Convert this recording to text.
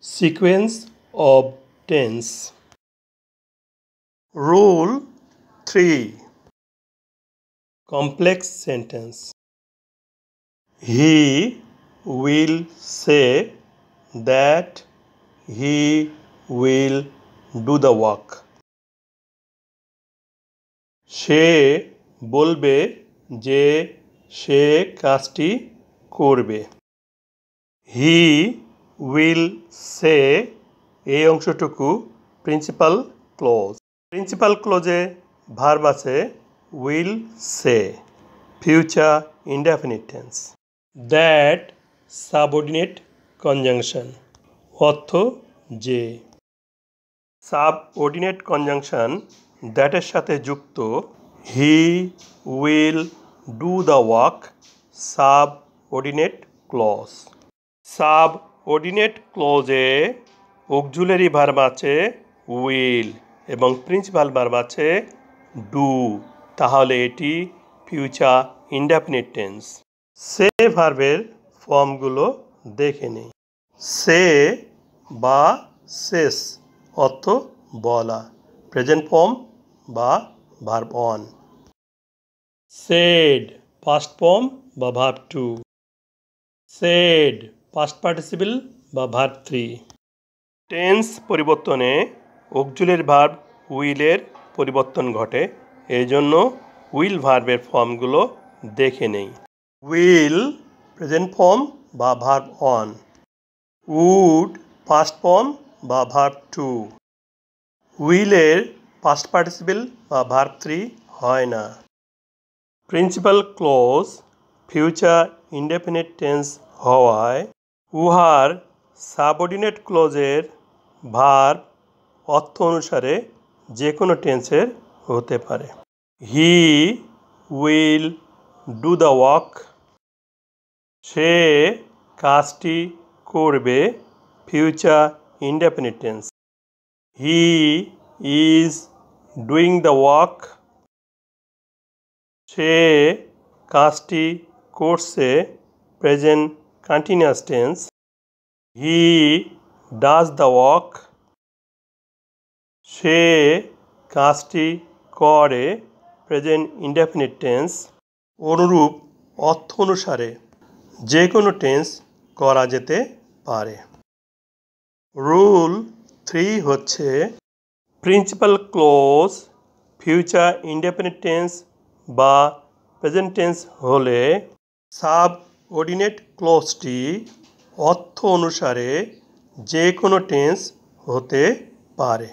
Sequence of tense. Rule 3. Complex sentence. He will say that he will do the work. সে বলবে যে সে কাজটি করবে। He will say এই অংশটুকু প্রিন্সিপাল ক্লজ। প্রিন্সিপাল ক্লজে ভার্ব আছে will say, future indefinite tense. That subordinate conjunction অর্থ যে। Subordinate conjunction দ্যাটের সাথে যুক্ত he will do the work subordinate clause. Subordinate ক্লজে অক্সিলারি ভার্ব আছে উইল এবং প্রিন্সিপাল ভার্ব আছে ডু, তাহলে এটি ফিউচার ইনডেফিনিট টেন্স। সে ভার্বের ফর্মগুলো দেখে নিই। সে বা সেস অর্থ বলা, প্রেজেন্ট ফর্ম বা verb one. Said past form বা verb two. Said past participle বা ভার্ব থ্রি। টেন্স পরিবর্তনে অক্সিলারি ভার্ব উইলের পরিবর্তন ঘটে, এই জন্য উইল ভার্বের ফর্মগুলো দেখে নেই। উইল প্রেজেন্ট ফর্ম বা verb one. Would past form বা ভার্ব টু। উইলের পাস্ট পার্টিসিপল বা ভার্ব থ্রি হয় না। Principal clause future indefinite tense হওয়ায় উহার সাবঅর্ডিনেট ক্লজের ভার্ব অর্থ অনুসারে যে কোনো টেন্সের হতে পারে। He will do the work, সে কাজটি করবে future indefinite tense. He is doing the work, সে কাজটি করছে present continuous tense. He does the work, সে কাজটি করে প্রেজেন্ট ইনডেফিনিট টেন্স। অনুরূপ অর্থ অনুসারে যে কোনো টেন্স করা যেতে পারে। রুল 3 হচ্ছে principal clause future indefinite tense বা প্রেজেন্ট টেন্স হলে সাবঅর্ডিনেট ক্লজটি অর্থ অনুসারে যে কোনো টেন্স হতে পারে।